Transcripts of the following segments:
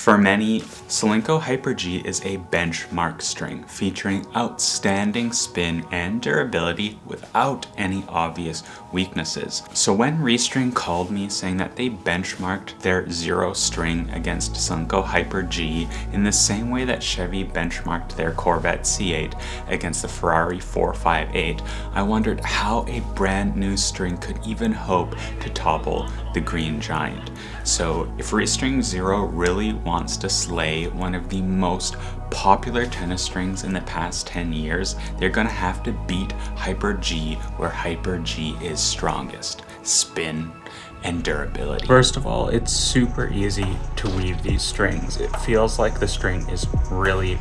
For many, Solinco Hyper G is a benchmark string featuring outstanding spin and durability without any obvious weaknesses. So when ReString called me saying that they benchmarked their Zero string against Solinco Hyper G in the same way that Chevy benchmarked their Corvette C8 against the Ferrari 458, I wondered how a brand new string could even hope to topple the Green Giant. So if ReString Zero really wants to slay one of the most popular tennis strings in the past 10 years, they're gonna have to beat Hyper G where Hyper G is strongest: spin and durability. First of all, it's super easy to weave these strings. It feels like the string is really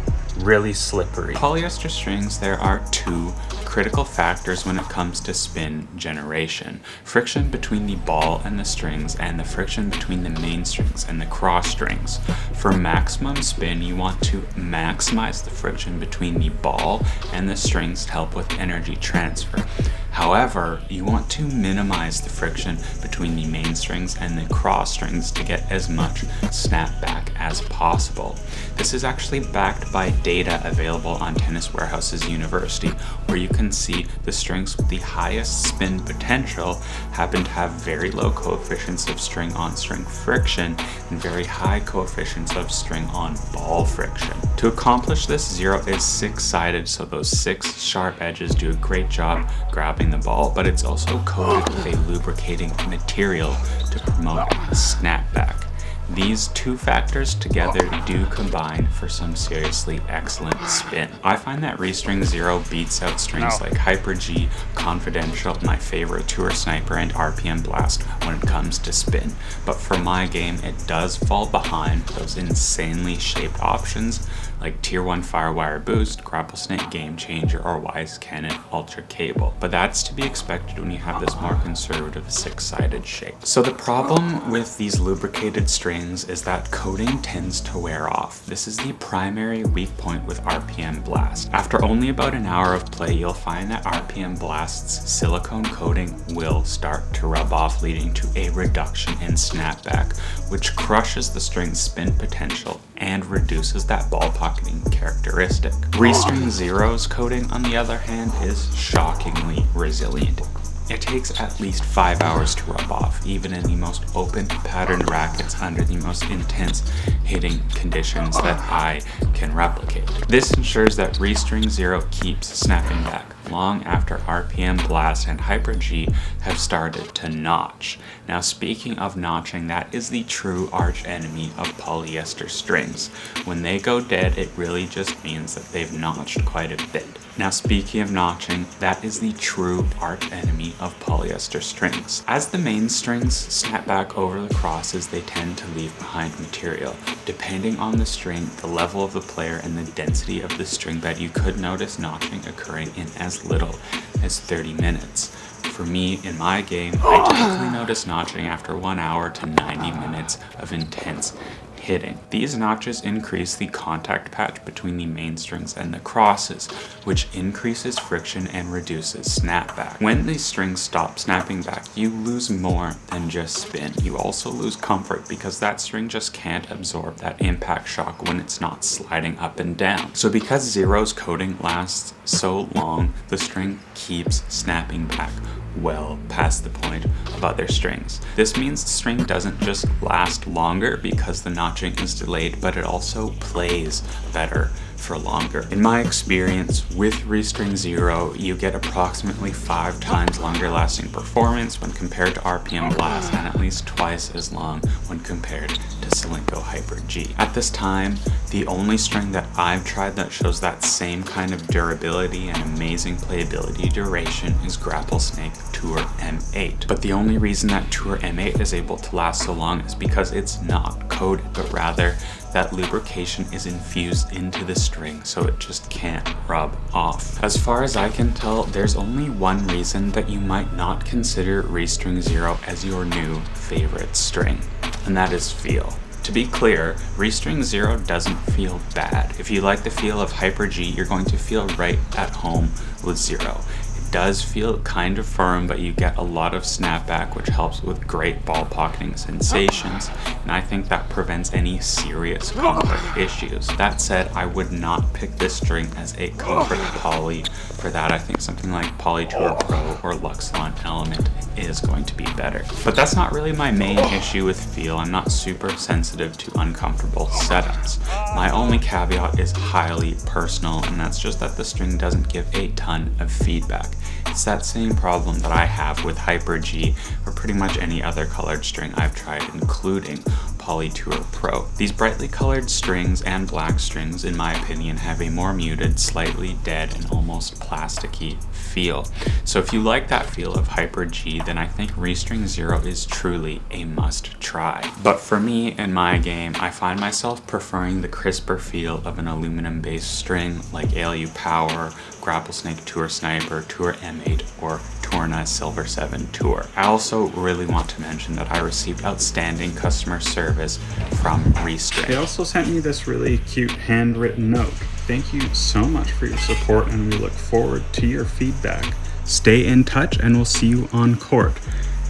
slippery. Polyester strings, there are two critical factors when it comes to spin generation: friction between the ball and the strings, and the friction between the main strings and the cross strings. For maximum spin, you want to maximize the friction between the ball and the strings to help with energy transfer. However, you want to minimize the friction between the main strings and the cross strings to get as much snapback as possible. This is actually backed by data available on Tennis Warehouse's University, where you can see the strings with the highest spin potential happen to have very low coefficients of string-on-string friction and very high coefficients of string-on-ball friction. To accomplish this, Zero is six-sided, so those six sharp edges do a great job grabbing the ball, but it's also coated with a lubricating material to promote snapback. These two factors together do combine for some seriously excellent spin. I find that ReString Zero beats out strings like Hyper G, Confidential, my favorite Tour Sniper, and RPM Blast when it comes to spin. But for my game, it does fall behind those insanely shaped options like Tier 1 Firewire Boost, Grapplesnake Game Changer, or Wise Cannon Ultra Cable. But that's to be expected when you have this more conservative six-sided shape. So the problem with these lubricated strings is that coating tends to wear off. This is the primary weak point with RPM Blast. After only about an hour of play, you'll find that RPM Blast's silicone coating will start to rub off, leading to a reduction in snapback, which crushes the string's spin potential and reduces that ball pocketing characteristic. ReString Zero's coating, on the other hand, is shockingly resilient. It takes at least 5 hours to rub off, even in the most open patterned rackets under the most intense hitting conditions that I can replicate. This ensures that ReString Zero keeps snapping back long after RPM Blast and Hyper G have started to notch. Now, speaking of notching, that is the true arch enemy of polyester strings. When they go dead, it really just means that they've notched quite a bit. Now, speaking of notching, that is the true arch enemy of polyester strings. As the main strings snap back over the crosses, they tend to leave behind material. Depending on the string, the level of the player, and the density of the string bed, you could notice notching occurring in as little as 30 minutes. For me, in my game, I typically notice notching after 1 hour to 90 minutes of intense hitting. These notches increase the contact patch between the main strings and the crosses, which increases friction and reduces snapback. When these strings stop snapping back, you lose more than just spin. You also lose comfort because that string just can't absorb that impact shock when it's not sliding up and down. So because Zero's coating lasts so long, the string keeps snapping back well past the point of other strings. This means the string doesn't just last longer because the notching is delayed, but it also plays better for longer. In my experience with ReString Zero, you get approximately 5 times longer lasting performance when compared to RPM Blast, and at least twice as long when compared to Solinco Hyper G. At this time, the only string that I've tried that shows that same kind of durability and amazing playability duration is Grapplesnake Tour M8. But the only reason that Tour M8 is able to last so long is because it's not coated, but rather that lubrication is infused into the string, so it just can't rub off. As far as I can tell, there's only one reason that you might not consider ReString Zero as your new favorite string, and that is feel. To be clear, ReString Zero doesn't feel bad. If you like the feel of Hyper G, you're going to feel right at home with Zero. It does feel kind of firm, but you get a lot of snapback, which helps with great ball pocketing sensations, and I think that prevents any serious comfort issues. That said, I would not pick this string as a comfort poly. For that, I think something like Poly Tour Pro or Luxon Element is going to be better. But that's not really my main issue with feel. I'm not super sensitive to uncomfortable setups. My only caveat is highly personal, and that's just that the string doesn't give a ton of feedback. It's that same problem that I have with Hyper G or pretty much any other colored string I've tried, including Poly Tour Pro. These brightly colored strings and black strings, in my opinion, have a more muted, slightly dead, and almost plasticky feel. So if you like that feel of Hyper G, then I think ReString Zero is truly a must try. But for me, in my game, I find myself preferring the crisper feel of an aluminum based string like ALU Power, Grapplesnake Tour Sniper, Tour M8, or Torna Silver 7 Tour. I also really want to mention that I received outstanding customer service from ReString. They also sent me this really cute handwritten note. Thank you so much for your support, and we look forward to your feedback. Stay in touch and we'll see you on court.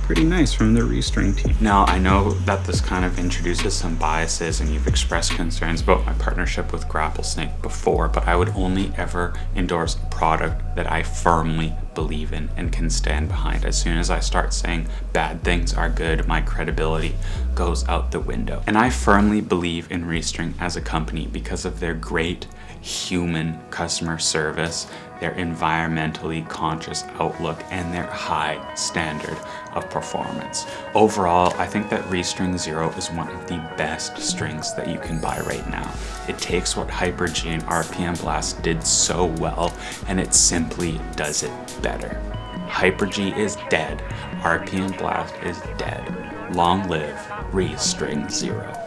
Pretty nice from the ReString team. Now, I know that this kind of introduces some biases and you've expressed concerns about my partnership with Grapplesnake before, but I would only ever endorse a product that I firmly believe in and can stand behind. As soon as I start saying bad things are good, my credibility goes out the window. And I firmly believe in ReString as a company because of their great human customer service, their environmentally conscious outlook, and their high standard of performance. Overall, I think that ReString Zero is one of the best strings that you can buy right now. It takes what Hyper G and RPM Blast did so well, and it simply does it better. Hyper G is dead. RPM Blast is dead. Long live ReString Zero.